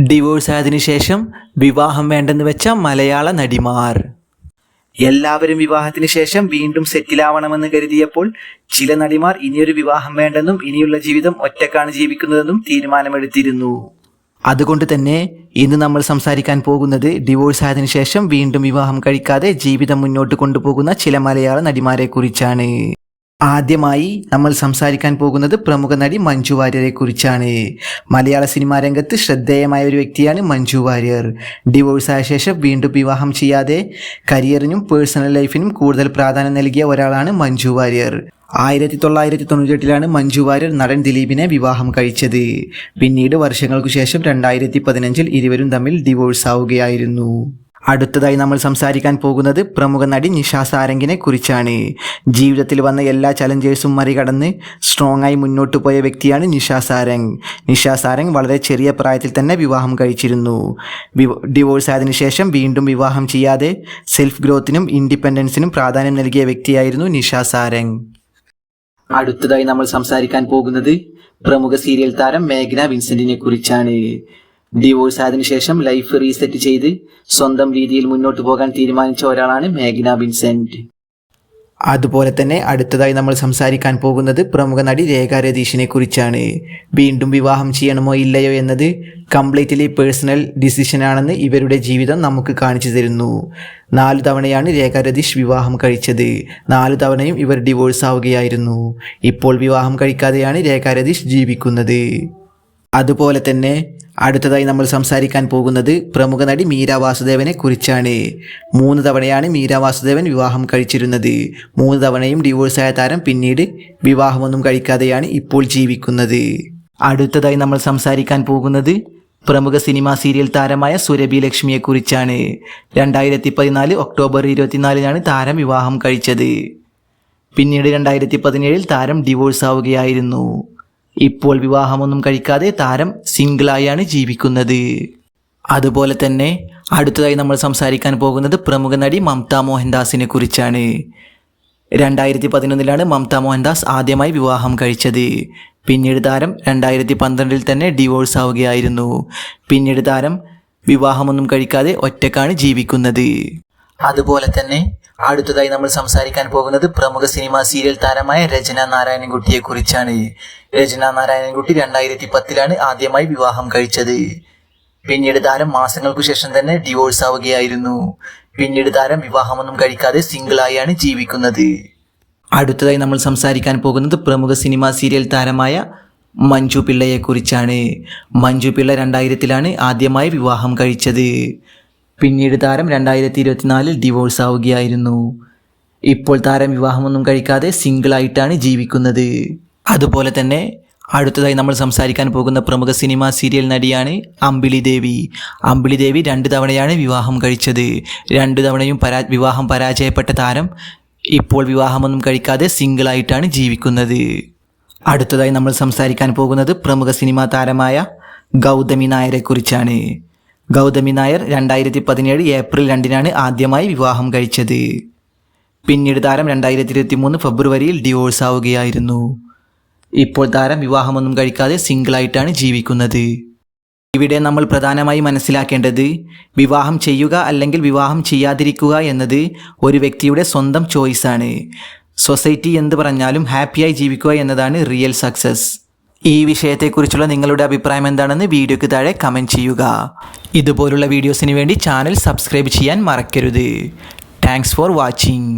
Divorce ആയതിനു ശേഷം വിവാഹം വേണ്ടെന്ന് വെച്ച മലയാള നടിമാർ. എല്ലാവരും വിവാഹത്തിന് ശേഷം വീണ്ടും സെറ്റിലാവണമെന്ന് കരുതിയപ്പോൾ ചില നടിമാർ ഇനിയൊരു വിവാഹം വേണ്ടെന്നും ഇനിയുള്ള ജീവിതം ഒറ്റക്കാണ് ജീവിക്കുന്നതെന്നും തീരുമാനമെടുത്തിരുന്നു. അതുകൊണ്ട് തന്നെ ഇന്ന് നമ്മൾ സംസാരിക്കാൻ പോകുന്നത് ഡിവോഴ്സ് ആയതിനു ശേഷം വീണ്ടും വിവാഹം കഴിക്കാതെ ജീവിതം മുന്നോട്ട് കൊണ്ടുപോകുന്ന ചില മലയാള നടിമാരെ കുറിച്ചാണ്. ആദ്യമായി നമ്മൾ സംസാരിക്കാൻ പോകുന്നത് പ്രമുഖ നടി മഞ്ജു വാര്യരെ കുറിച്ചാണ്. മലയാള സിനിമാ രംഗത്ത് ശ്രദ്ധേയമായ ഒരു വ്യക്തിയാണ് മഞ്ജു വാര്യർ. ഡിവോഴ്സ് ആയ ശേഷം വീണ്ടും വിവാഹം ചെയ്യാതെ കരിയറിനും പേഴ്സണൽ ലൈഫിനും കൂടുതൽ പ്രാധാന്യം നൽകിയ ഒരാളാണ് മഞ്ജു വാര്യർ. 1998 മഞ്ജു വാര്യർ നടൻ ദിലീപിനെ വിവാഹം കഴിച്ചത്. പിന്നീട് വർഷങ്ങൾക്കു ശേഷം 2015 ഇരുവരും തമ്മിൽ ഡിവോഴ്സ് ആവുകയായിരുന്നു. അടുത്തതായി നമ്മൾ സംസാരിക്കാൻ പോകുന്നത് പ്രമുഖ നടി നിഷ സാരംഗിനെ കുറിച്ചാണ്. ജീവിതത്തിൽ വന്ന എല്ലാ ചലഞ്ചേഴ്സും മറികടന്ന് സ്ട്രോങ് ആയി മുന്നോട്ട് പോയ വ്യക്തിയാണ് നിഷ സാരംഗ്. നിഷ സാരംഗ് വളരെ ചെറിയ പ്രായത്തിൽ തന്നെ വിവാഹം കഴിച്ചിരുന്നു. ഡിവോഴ്സ് ആയതിനു ശേഷം വീണ്ടും വിവാഹം ചെയ്യാതെ സെൽഫ് ഗ്രോത്തിനും ഇൻഡിപെൻഡൻസിനും പ്രാധാന്യം നൽകിയ വ്യക്തിയായിരുന്നു നിഷ സാരംഗ്. അടുത്തതായി നമ്മൾ സംസാരിക്കാൻ പോകുന്നത് പ്രമുഖ സീരിയൽ താരം മേഘ്ന വിൻസെന്റിനെ കുറിച്ചാണ്. ഡിവോഴ്സ് ആയതിനു ശേഷം ലൈഫ് റീസെറ്റ് ചെയ്ത് സ്വന്തം രീതിയിൽ മുന്നോട്ട് പോകാൻ തീരുമാനിച്ച ഒരാളാണ് മേഘ്ന വിൻസെന്റ്. അതുപോലെ തന്നെ അടുത്തതായി നമ്മൾ സംസാരിക്കാൻ പോകുന്നത് പ്രമുഖ നടി രേഖ രതീഷിനെ കുറിച്ചാണ്. വീണ്ടും വിവാഹം ചെയ്യണമോ ഇല്ലയോ എന്നത് കംപ്ലീറ്റ്ലി പേഴ്സണൽ ഡിസിഷനാണെന്ന് ഇവരുടെ ജീവിതം നമുക്ക് കാണിച്ചു തരുന്നു. 4 തവണയാണ് രേഖ രതീഷ് വിവാഹം കഴിച്ചത്. 4 തവണയും ഇവർ ഡിവോഴ്സ് ആവുകയായിരുന്നു. ഇപ്പോൾ വിവാഹം കഴിക്കാതെയാണ് രേഖ രതീഷ് ജീവിക്കുന്നത്. അതുപോലെ തന്നെ അടുത്തതായി നമ്മൾ സംസാരിക്കാൻ പോകുന്നത് പ്രമുഖ നടി മീര വാസുദേവനെ കുറിച്ചാണ്. 3 തവണയാണ് മീര വാസുദേവൻ വിവാഹം കഴിച്ചിരുന്നത്. 3 തവണയും ഡിവോഴ്സ് ആയ താരം പിന്നീട് വിവാഹമൊന്നും കഴിക്കാതെയാണ് ഇപ്പോൾ ജീവിക്കുന്നത്. അടുത്തതായി നമ്മൾ സംസാരിക്കാൻ പോകുന്നത് പ്രമുഖ സിനിമാ സീരിയൽ താരമായ സുരഭി ലക്ഷ്മിയെ കുറിച്ചാണ്. 2014 ഒക്ടോബർ 24 താരം വിവാഹം കഴിച്ചത്. പിന്നീട് 2017 താരം ഡിവോഴ്സ് ആവുകയായിരുന്നു. ഇപ്പോൾ വിവാഹമൊന്നും കഴിക്കാതെ താരം സിംഗിളായാണ് ജീവിക്കുന്നത്. അതുപോലെ തന്നെ അടുത്തതായി നമ്മൾ സംസാരിക്കാൻ പോകുന്നത് പ്രമുഖ നടി മമത മോഹൻദാസിനെ കുറിച്ചാണ്. 2011 മമത മോഹൻദാസ് ആദ്യമായി വിവാഹം കഴിച്ചത്. പിന്നീട് താരം 2012 തന്നെ ഡിവോഴ്സ് ആവുകയായിരുന്നു. പിന്നീട് താരം വിവാഹമൊന്നും കഴിക്കാതെ ഒറ്റക്കാണ് ജീവിക്കുന്നത്. അതുപോലെ തന്നെ അടുത്തതായി നമ്മൾ സംസാരിക്കാൻ പോകുന്നത് പ്രമുഖ സിനിമാ സീരിയൽ താരമായ രചന നാരായണൻകുട്ടിയെ കുറിച്ചാണ്. രചന നാരായണൻകുട്ടി 2010 ആദ്യമായി വിവാഹം കഴിച്ചത്. പിന്നീട് താരം മാസങ്ങൾക്കു ശേഷം തന്നെ ഡിവോഴ്സ് ആവുകയായിരുന്നു. പിന്നീട് താരം വിവാഹമൊന്നും കഴിക്കാതെ സിംഗിളായാണ് ജീവിക്കുന്നത്. അടുത്തതായി നമ്മൾ സംസാരിക്കാൻ പോകുന്നത് പ്രമുഖ സിനിമാ സീരിയൽ താരമായ മഞ്ജു പിള്ളയെ കുറിച്ചാണ്. മഞ്ജു പിള്ള 2000 ആദ്യമായി വിവാഹം കഴിച്ചത്. പിന്നീട് താരം 2024 ഡിവോഴ്സ് ആവുകയായിരുന്നു. ഇപ്പോൾ താരം വിവാഹമൊന്നും കഴിക്കാതെ സിംഗിളായിട്ടാണ് ജീവിക്കുന്നത്. അതുപോലെ തന്നെ അടുത്തതായി നമ്മൾ സംസാരിക്കാൻ പോകുന്ന പ്രമുഖ സിനിമാ സീരിയൽ നടിയാണ് അമ്പിളി ദേവി. അമ്പിളി ദേവി 2 തവണയാണ് വിവാഹം കഴിച്ചത്. 2 തവണയും വിവാഹം പരാജയപ്പെട്ട താരം ഇപ്പോൾ വിവാഹമൊന്നും കഴിക്കാതെ സിംഗിളായിട്ടാണ് ജീവിക്കുന്നത്. അടുത്തതായി നമ്മൾ സംസാരിക്കാൻ പോകുന്നത് പ്രമുഖ സിനിമാ താരമായ ഗൗതമി നായരെ കുറിച്ചാണ്. ഗൗതമി നായർ 2017 ഏപ്രിൽ 2 ആദ്യമായി വിവാഹം കഴിച്ചത്. പിന്നീട് താരം 2023 ഫെബ്രുവരിയിൽ ഡിവോഴ്സ് ആവുകയായിരുന്നു. ഇപ്പോൾ താരം വിവാഹമൊന്നും കഴിക്കാതെ സിംഗിളായിട്ടാണ് ജീവിക്കുന്നത്. ഇവിടെ നമ്മൾ പ്രധാനമായി മനസ്സിലാക്കേണ്ടത് വിവാഹം ചെയ്യുക അല്ലെങ്കിൽ വിവാഹം ചെയ്യാതിരിക്കുക എന്നത് ഒരു വ്യക്തിയുടെ സ്വന്തം ചോയ്സാണ്. സൊസൈറ്റി എന്ത് പറഞ്ഞാലും ഹാപ്പിയായി ജീവിക്കുക എന്നതാണ് റിയൽ സക്സസ്. ഈ വിഷയത്തെക്കുറിച്ചുള്ള നിങ്ങളുടെ അഭിപ്രായം എന്താണെന്ന് വീഡിയോയ്ക്ക് താഴെ കമൻറ്റ് ചെയ്യുക. ഇതുപോലുള്ള വീഡിയോസിന് വേണ്ടി ചാനൽ സബ്സ്ക്രൈബ് ചെയ്യാൻ മറക്കരുത്. Thanks for watching.